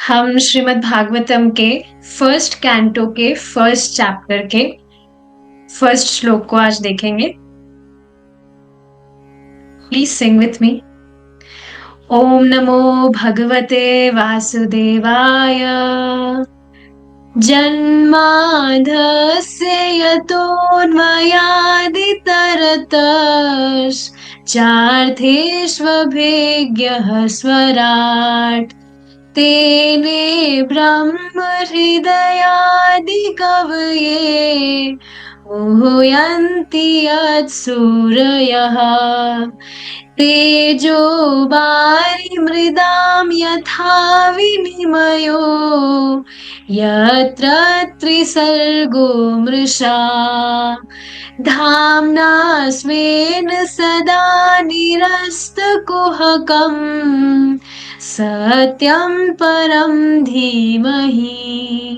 हम श्रीमद् भागवतम के first canto के फर्स्ट चैप्टर के फर्स्ट श्लोक को आज देखेंगे। Please sing with me. ओम नमो भगवते वासुदेवाय जन्माद्यस्य यतोऽन्वयादितरतश्चार्थेष्वभिज्ञः स्वराट् तेने ब्रह्म हृदयादिकवये मुह्यन्ति यत्सूरयः तेजो वारिमृदां यथा विनिमयो यत्र त्रिसर्गो मृषा धाम्ना स्वेन सदा निरस्तकुहकम् सत्यं परं धीमहि।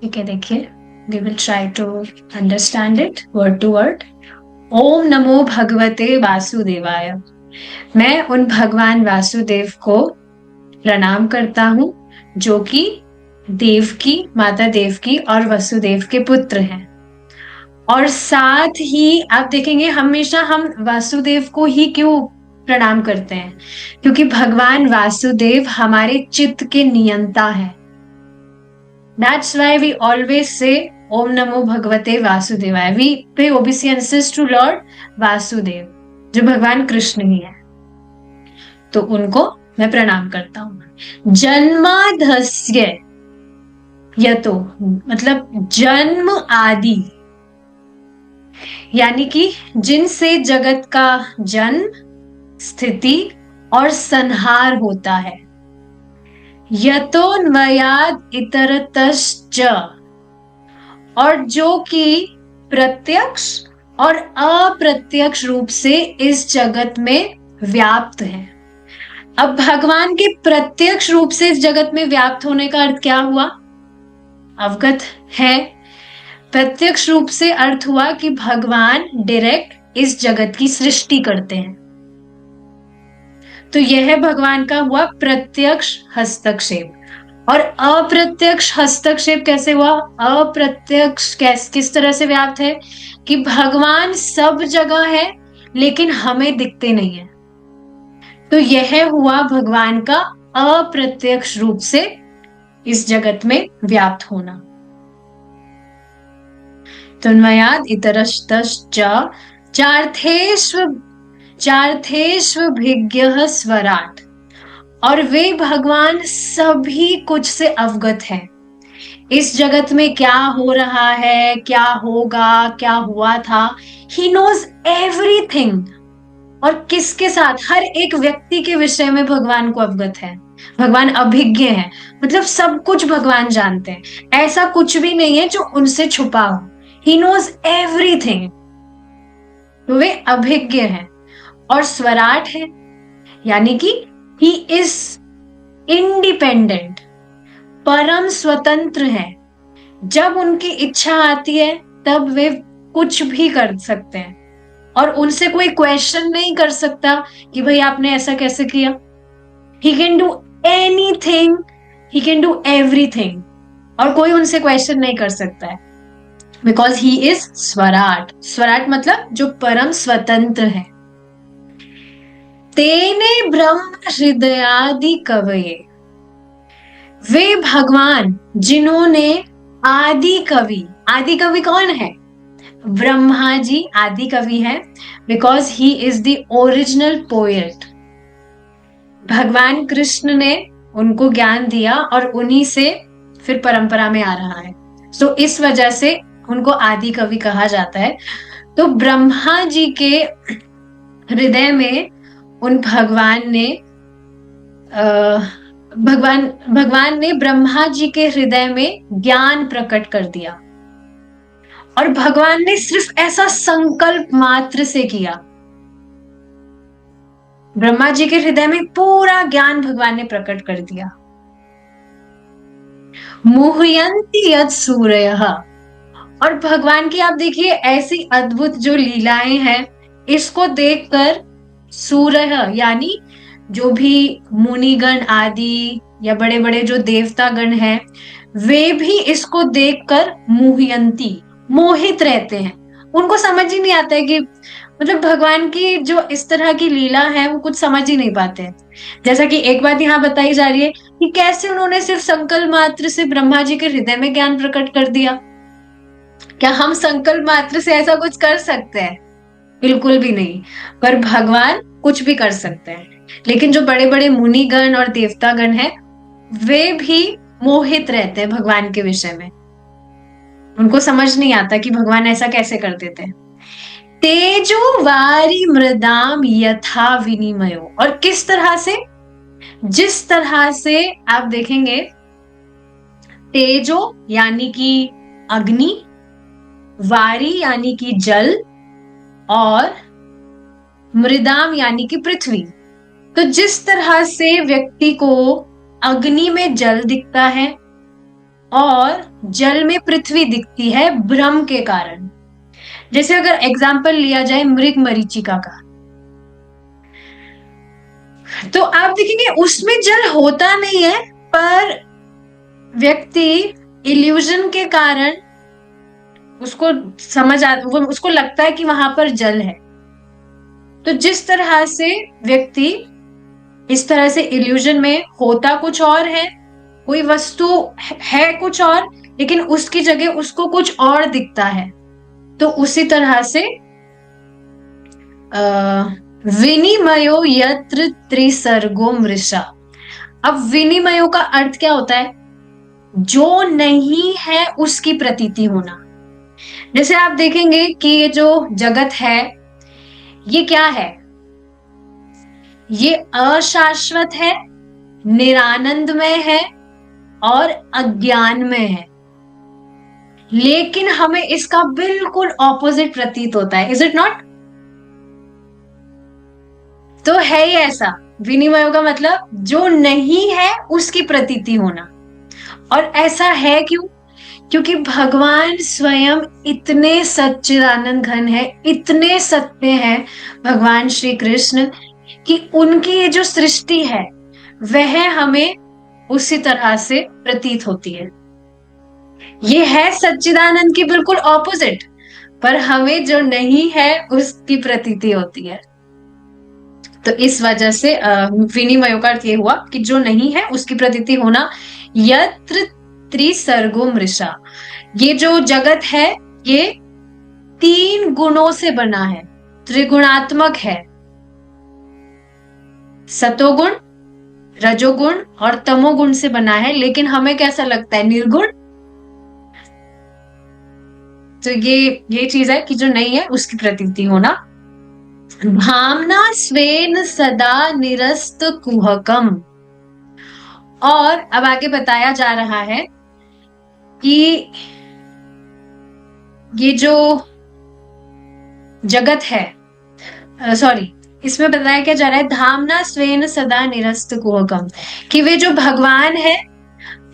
ठीक है, देखिए, we will try to understand it word to word. ओम नमो भगवते वासुदेवाय। मैं उन भगवान वासुदेव को प्रणाम करता हूँ जो कि देवकी, माता देवकी और वसुदेव के पुत्र हैं। और साथ ही आप देखेंगे हमेशा हम वासुदेव को ही क्यों प्रणाम करते हैं, क्योंकि भगवान वासुदेव हमारे चित्त के नियंता है। That's why we always say Om Namo Bhagavate Vasudevaya. We pay obeisances to Lord Vasudev, जो भगवान कृष्ण ही है, तो उनको मैं प्रणाम करता हूँ। जन्माधस्य, यतो मतलब जन्म आदि, यानी कि जिनसे जगत का जन्म, स्थिति और संहार होता है। यतोन्वयाद इतरतश्च, और जो कि प्रत्यक्ष और अप्रत्यक्ष रूप से इस जगत में व्याप्त है। अब भगवान के प्रत्यक्ष रूप से इस जगत में व्याप्त होने का अर्थ क्या हुआ? अवगत है। प्रत्यक्ष रूप से अर्थ हुआ कि भगवान डायरेक्ट इस जगत की सृष्टि करते हैं। तो यह भगवान का हुआ प्रत्यक्ष हस्तक्षेप। और अप्रत्यक्ष हस्तक्षेप कैसे हुआ? अप्रत्यक्ष किस तरह से व्याप्त है कि भगवान सब जगह है लेकिन हमें दिखते नहीं है। तो यह हुआ भगवान का अप्रत्यक्ष रूप से इस जगत में व्याप्त होना। तन्मयाद इतरतश्च चार्थेष्वभिज्ञः स्वराट्, और वे भगवान सभी कुछ से अवगत है। इस जगत में क्या हो रहा है, क्या होगा, क्या हुआ था, ही नोज एवरीथिंग। और किसके साथ? हर एक व्यक्ति के विषय में भगवान को अवगत है। भगवान अभिज्ञ है, मतलब सब कुछ भगवान जानते हैं। ऐसा कुछ भी नहीं है जो उनसे छुपा हो। ही नोज एवरीथिंग, तो वे अभिज्ञ हैं। और स्वराट है, यानी कि ही इज इंडिपेंडेंट, परम स्वतंत्र है। जब उनकी इच्छा आती है तब वे कुछ भी कर सकते हैं और उनसे कोई क्वेश्चन नहीं कर सकता कि भाई आपने ऐसा कैसे किया। He can do anything, he can do everything, और कोई उनसे क्वेश्चन नहीं कर सकता है, बिकॉज ही इज स्वराट। स्वराट मतलब जो परम स्वतंत्र है। तेने ब्रह्म हृदयादि कवये, वे भगवान जिन्होंने आदि कवि, आदि कवि कौन है? ब्रह्मा जी आदि कवि है, because he is the original poet. भगवान कृष्ण ने उनको ज्ञान दिया और उन्हीं से फिर परंपरा में आ रहा है, तो इस वजह से उनको आदि कवि कहा जाता है। तो ब्रह्मा जी के हृदय में उन भगवान ने ब्रह्मा जी के हृदय में ज्ञान प्रकट कर दिया। और भगवान ने सिर्फ ऐसा संकल्प मात्र से किया। ब्रह्मा जी के हृदय में पूरा ज्ञान भगवान ने प्रकट कर दिया। मुह्यन्ति यत् सूरयः, और भगवान की आप देखिए ऐसी अद्भुत जो लीलाएं हैं इसको देखकर सूरह यानी जो भी मुनिगण आदि या बड़े बड़े जो देवतागण हैं, वे भी इसको देखकर मुह्यंती, मोहित रहते हैं। उनको समझ ही नहीं आता है कि मतलब भगवान की जो इस तरह की लीला है वो कुछ समझ ही नहीं पाते हैं। जैसा कि एक बात यहाँ बताई जा रही है कि कैसे उन्होंने सिर्फ संकल्प मात्र से ब्रह्मा जी के हृदय में ज्ञान प्रकट कर दिया। क्या हम संकल्प मात्र से ऐसा कुछ कर सकते हैं? बिल्कुल भी नहीं। पर भगवान कुछ भी कर सकते हैं। लेकिन जो बड़े बड़े मुनिगण और देवतागण हैं, वे भी मोहित रहते हैं भगवान के विषय में। उनको समझ नहीं आता कि भगवान ऐसा कैसे कर देते हैं। तेजो वारी मृदाम यथा विनिमयो, और किस तरह से, जिस तरह से आप देखेंगे, तेजो यानी कि अग्नि, वारी यानी कि जल, और मृदाम यानी कि पृथ्वी। तो जिस तरह से व्यक्ति को अग्नि में जल दिखता है और जल में पृथ्वी दिखती है भ्रम के कारण। जैसे अगर एग्जाम्पल लिया जाए मृग मरीचिका का, तो आप देखेंगे उसमें जल होता नहीं है, पर व्यक्ति इल्यूजन के कारण उसको वो उसको लगता है कि वहां पर जल है। तो जिस तरह से व्यक्ति इस तरह से इल्यूजन में होता कुछ और है, कोई वस्तु है कुछ और, लेकिन उसकी जगह उसको कुछ और दिखता है, तो उसी तरह से विनिमयो यत्र त्रिसर्गो मृषा। अब विनिमयो का अर्थ क्या होता है? जो नहीं है उसकी प्रतीति होना। जैसे आप देखेंगे कि ये जो जगत है, ये क्या है? ये अशाश्वत है, निरानंदमय है और अज्ञानमय है। लेकिन हमें इसका बिल्कुल ऑपोजिट प्रतीत होता है। Is it not? तो है ही ऐसा। विनिमय का मतलब जो नहीं है उसकी प्रतीति होना। और ऐसा है क्यों? क्योंकि भगवान स्वयं इतने सच्चिदानंद घन है, इतने सत्य हैं भगवान श्री कृष्ण, कि उनकी ये जो सृष्टि है वह हमें उसी तरह से प्रतीत होती है। ये है सच्चिदानंद की बिल्कुल ऑपोजिट, पर हमें जो नहीं है उसकी प्रतीति होती है। तो इस वजह से विनिमय का अर्थ ये हुआ कि जो नहीं है उसकी प्रतीति होना। यत्र त्रिसर्गो मृषा, ये जो जगत है ये 3 गुणों से बना है, त्रिगुणात्मक है। सतोगुण, रजोगुण और तमोगुण से बना है, लेकिन हमें कैसा लगता है? निर्गुण। तो ये चीज है कि जो नहीं है उसकी प्रतीति होना। भावना स्वेन सदा निरस्त कुहकम। और अब आगे बताया जा रहा है कि ये जो जगत है, सॉरी, इसमें बताया क्या जा रहा है? धामना स्वेन सदा निरस्त कुहकम, कि वे जो भगवान है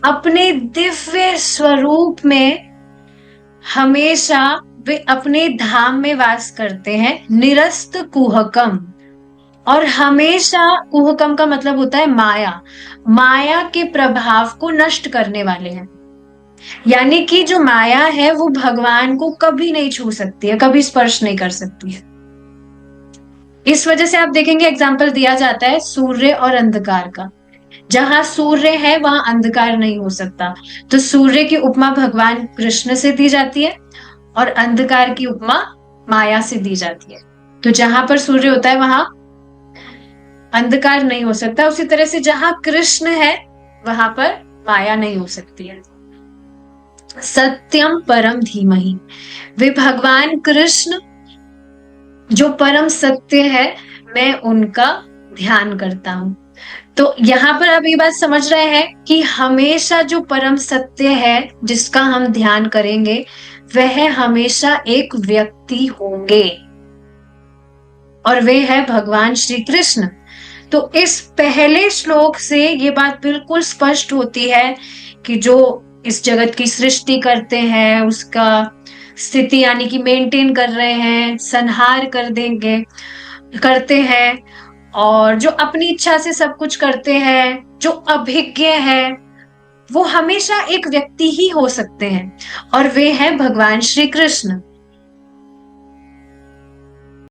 अपने दिव्य स्वरूप में हमेशा वे अपने धाम में वास करते हैं, निरस्त कुहकम। और हमेशा, कुहकम का मतलब होता है माया, माया के प्रभाव को नष्ट करने वाले हैं। यानी कि जो माया है वो भगवान को कभी नहीं छू सकती है, कभी स्पर्श नहीं कर सकती है। इस वजह से आप देखेंगे एग्जाम्पल दिया जाता है सूर्य और अंधकार का। जहां सूर्य है वहां अंधकार नहीं हो सकता, तो सूर्य की उपमा भगवान कृष्ण से दी जाती है और अंधकार की उपमा माया से दी जाती है। तो जहां पर सूर्य होता है वहां अंधकार नहीं हो सकता, उसी तरह से जहां कृष्ण है वहां पर माया नहीं हो सकती है। सत्यम परम धीमहि, वे भगवान कृष्ण जो परम सत्य है, मैं उनका ध्यान करता हूं। तो यहाँ पर आप ये बात समझ रहे हैं कि हमेशा जो परम सत्य है जिसका हम ध्यान करेंगे वह हमेशा एक व्यक्ति होंगे, और वे है भगवान श्री कृष्ण। तो इस पहले श्लोक से ये बात बिल्कुल स्पष्ट होती है कि जो इस जगत की सृष्टि करते हैं, उसका स्थिति यानी कि मेंटेन कर रहे हैं, संहार कर देंगे, करते हैं, और जो अपनी इच्छा से सब कुछ करते हैं, जो अभिज्ञ है, वो हमेशा एक व्यक्ति ही हो सकते हैं, और वे हैं भगवान श्री कृष्ण।